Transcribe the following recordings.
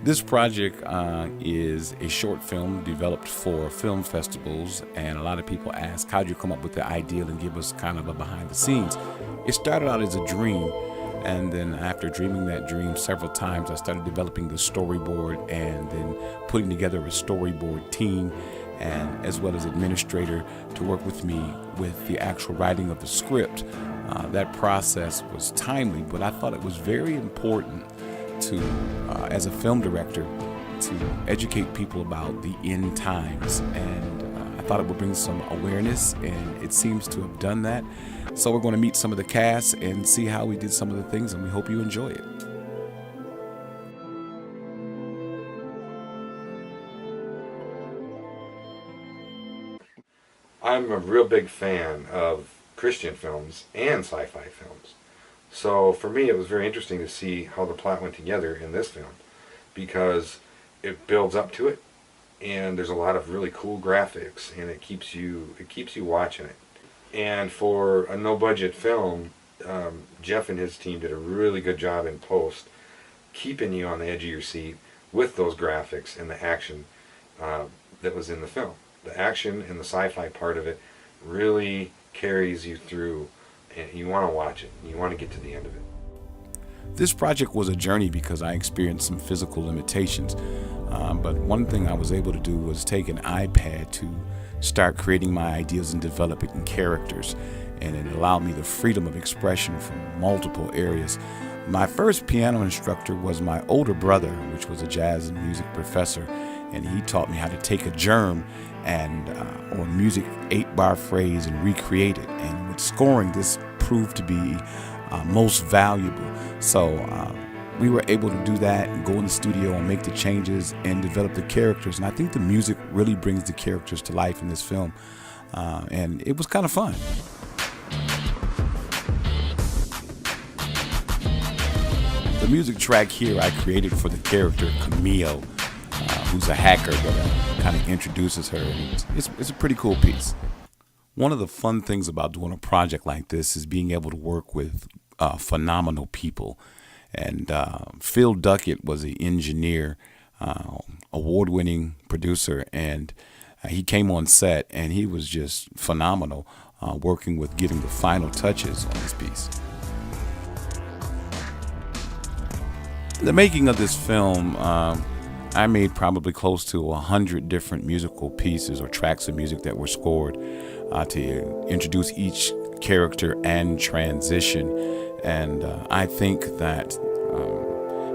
This project is a short film developed for film festivals, and a lot of people ask, how'd you come up with the idea, and give us kind of a behind the scenes. It started out as a dream, and then after dreaming that dream several times, I started developing the storyboard and then putting together a storyboard team and as well as administrator to work with me with the actual writing of the script. That process was timely, but I thought it was very important to, as a film director, to educate people about the end times, and I thought it would bring some awareness, and it seems to have done that. So we're going to meet some of the cast and see how we did some of the things, and we hope you enjoy it. I'm a real big fan of Christian films and sci-fi films. So for me it was very interesting to see how the plot went together in this film, because it builds up to it and there's a lot of really cool graphics, and it keeps you watching it. And for a no-budget film, Jeff and his team did a really good job in post, keeping you on the edge of your seat with those graphics and the action that was in the film. The action and the sci-fi part of it really carries you through, and you want to watch it. You want to get to the end of it. This project was a journey because I experienced some physical limitations, but one thing I was able to do was take an iPad to start creating my ideas and developing characters, and it allowed me the freedom of expression from multiple areas. My first piano instructor was my older brother, which was a jazz and music professor, and he taught me how to take a germ and or music 8-bar phrase and recreate it. And with scoring, this proved to be most valuable. So we were able to do that and go in the studio and make the changes and develop the characters. And I think the music really brings the characters to life in this film. And it was kind of fun. The music track here I created for the character Camille, who's a hacker, but kind of introduces her. And it's a pretty cool piece. One of the fun things about doing a project like this is being able to work with phenomenal people. And Phil Duckett was an engineer, award-winning producer, and he came on set, and he was just phenomenal working with getting the final touches on this piece. The making of this film, I made probably close to 100 different musical pieces or tracks of music that were scored to introduce each character and transition. And I think that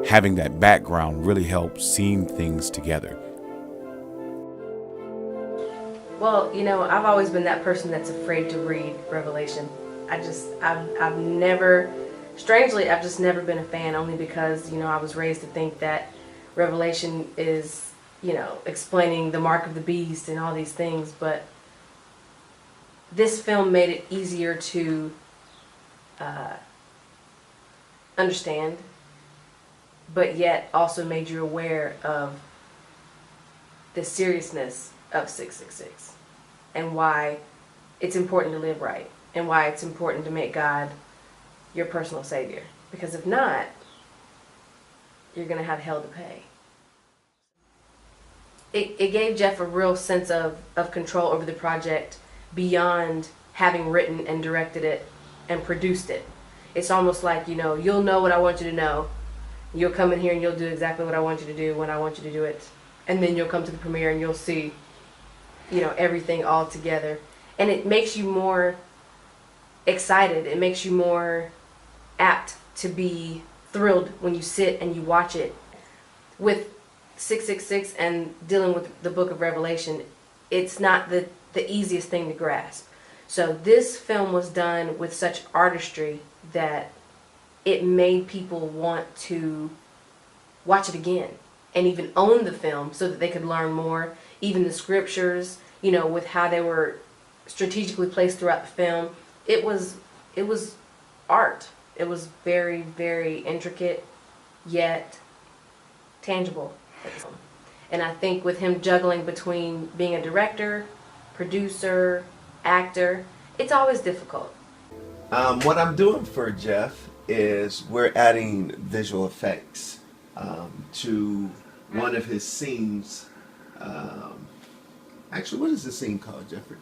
having that background really helps seeing things together. Well, you know, I've always been that person that's afraid to read Revelation. I've never, strangely, I've just never been a fan, only because, you know, I was raised to think that Revelation is, you know, explaining the mark of the beast and all these things, but this film made it easier to understand, but yet also made you aware of the seriousness of 666 and why it's important to live right and why it's important to make God your personal savior, because if not, you're going to have hell to pay. It gave Jeff a real sense of control over the project beyond having written and directed it and produced it. It's almost like, you know, you'll know what I want you to know. You'll come in here and you'll do exactly what I want you to do when I want you to do it. And then you'll come to the premiere and you'll see, you know, everything all together. And it makes you more excited. It makes you more apt to be thrilled when you sit and you watch it. With 666 and dealing with the book of Revelation, it's not the easiest thing to grasp. So this film was done with such artistry that it made people want to watch it again and even own the film so that they could learn more. Even the scriptures, you know, with how they were strategically placed throughout the film, it was art. It was very, very intricate, yet tangible. And I think with him juggling between being a director, producer, actor, it's always difficult. What I'm doing for Jeff is we're adding visual effects to one of his scenes. Actually, what is the scene called, Jeffrey?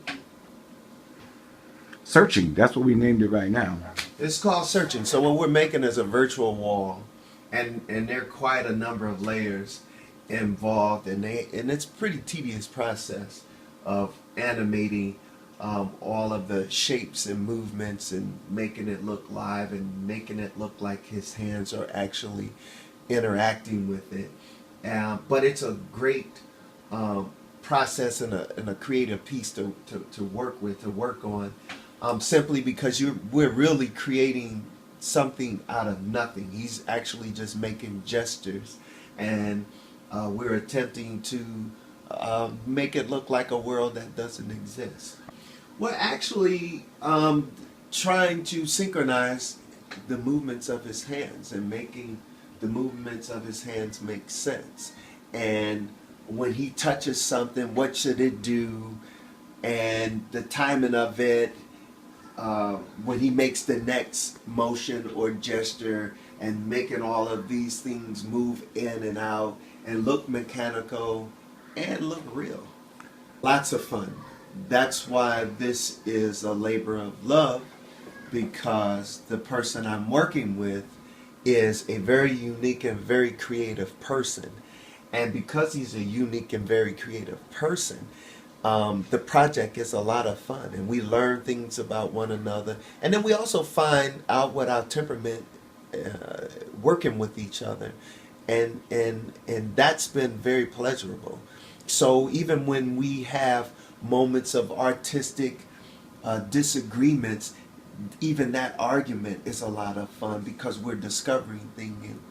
Searching. That's what we named it right now. It's called Searching. So what we're making is a virtual wall, and there are quite a number of layers involved, and it's a pretty tedious process of animating all of the shapes and movements and making it look live and making it look like his hands are actually interacting with it. But it's a great process and a creative piece to work on, simply because we're really creating something out of nothing. He's actually just making gestures, and we're attempting to make it look like a world that doesn't exist. We're actually trying to synchronize the movements of his hands and making the movements of his hands make sense. And when he touches something, what should it do? And the timing of it, when he makes the next motion or gesture, and making all of these things move in and out and look mechanical and look real. Lots of fun. That's why this is a labor of love, because the person I'm working with is a very unique and very creative person. And because he's a unique and very creative person, the project is a lot of fun, and we learn things about one another. And then we also find out what our temperament working with each other. And that's been very pleasurable. So even when we have moments of artistic disagreements, even that argument is a lot of fun, because we're discovering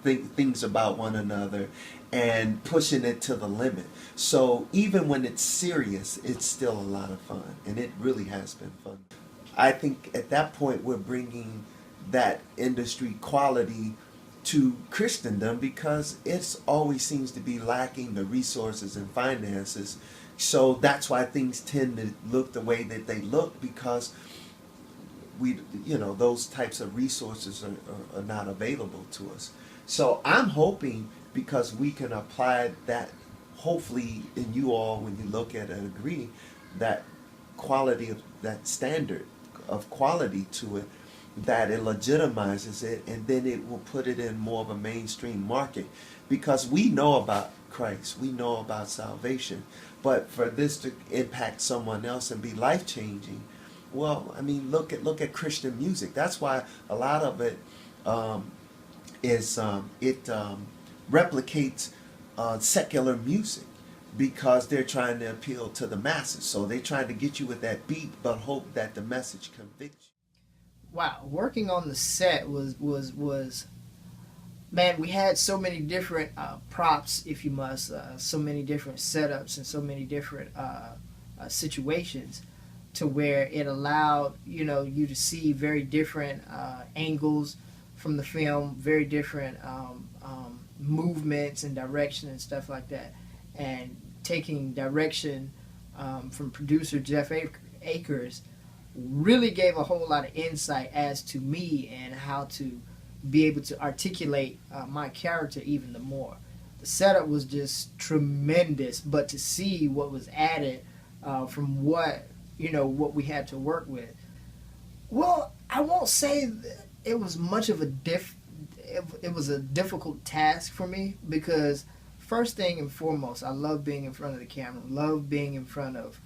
things about one another and pushing it to the limit. So even when it's serious, it's still a lot of fun, and it really has been fun. I think at that point we're bringing that industry quality to Christendom, because it's always seems to be lacking the resources and finances. So that's why things tend to look the way that they look, because those types of resources are not available to us. So I'm hoping, because we can apply that, hopefully, in you all, when you look at it and agree, that quality of that standard of quality to it, that it legitimizes it, and then it will put it in more of a mainstream market, because we know about Christ, we know about salvation, but for this to impact someone else and be life-changing, well, I mean, look at Christian music. That's why a lot of it replicates secular music, because they're trying to appeal to the masses. So they're trying to get you with that beat, but hope that the message convicts you. Wow, working on the set was man, we had so many different props, if you must, so many different setups and so many different situations, to where it allowed you to see very different angles from the film, very different movements and direction and stuff like that, and taking direction from producer Jeff Akers really gave a whole lot of insight as to me and how to be able to articulate my character even the more. The setup was just tremendous, but to see what was added from what we had to work with, well, I won't say that it was much of it was a difficult task for me, because first thing and foremost, I love being in front of the camera, love being in front of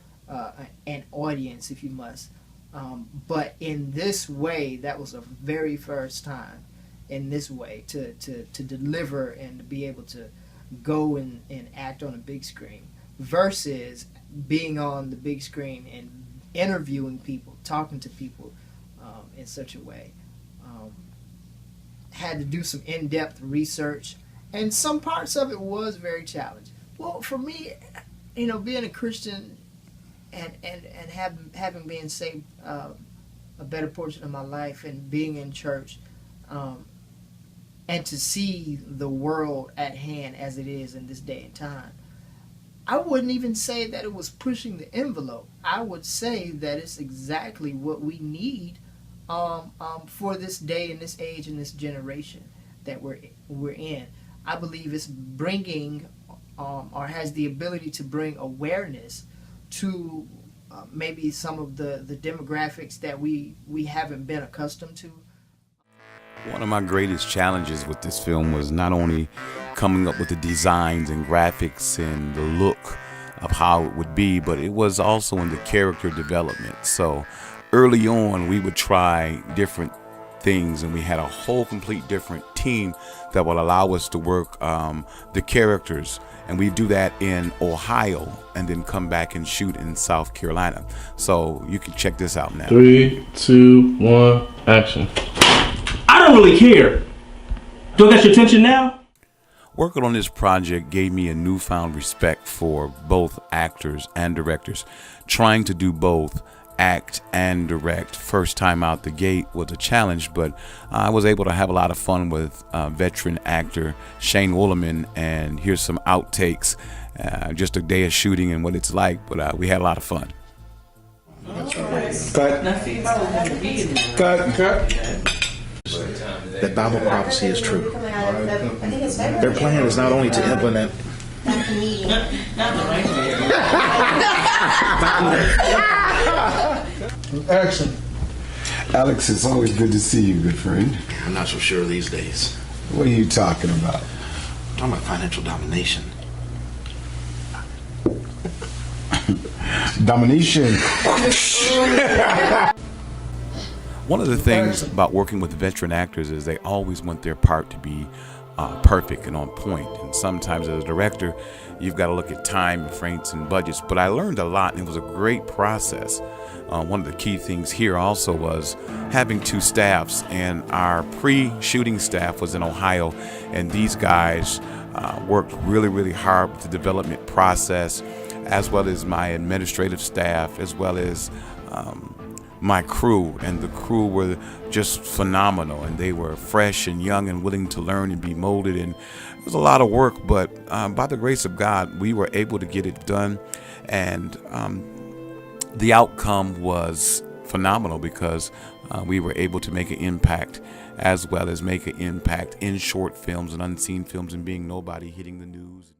an audience, if you must. But in this way, that was a very first time in this way to deliver and to be able to go and act on a big screen, versus being on the big screen and interviewing people, talking to people in such a way. Had to do some in-depth research, and some parts of it was very challenging. Well, for me, being a Christian and having been saved a better portion of my life, and being in church, and to see the world at hand as it is in this day and time, I wouldn't even say that it was pushing the envelope. I would say that it's exactly what we need for this day and this age and this generation that we're in. I believe it's bringing or has the ability to bring awareness to maybe some of the demographics that we haven't been accustomed to. One of my greatest challenges with this film was not only coming up with the designs and graphics and the look of how it would be, but it was also in the character development. So early on, we would try different things, and we had a whole complete different team that will allow us to work the characters, and we do that in Ohio and then come back and shoot in South Carolina. So you can check this out now. 3, 2, 1, action. I don't really care. Do I got your attention now? Working on this project gave me a newfound respect for both actors and directors. Trying to do both, act and direct, first time out the gate was a challenge, but I was able to have a lot of fun with veteran actor Shane Wollerman, and here's some outtakes, just a day of shooting and what it's like, but we had a lot of fun. Cut. That Bible prophecy is true. Their plan is not only to implement. Action. Alex, it's always good to see you, good friend. I'm not so sure these days. What are you talking about? I'm talking about financial domination. Domination. One of the things about working with veteran actors is they always want their part to be perfect and on point. And sometimes as a director, you've got to look at time, frames, and budgets. But I learned a lot, and it was a great process. One of the key things here also was having two staffs, and our pre-shooting staff was in Ohio, and these guys worked really, really hard with the development process, as well as my administrative staff, as well as my crew, and the crew were just phenomenal, and they were fresh and young and willing to learn and be molded, and it was a lot of work, but by the grace of God, we were able to get it done, and the outcome was phenomenal because we were able to make an impact, as well as make an impact in short films and unseen films and being nobody, hitting the news.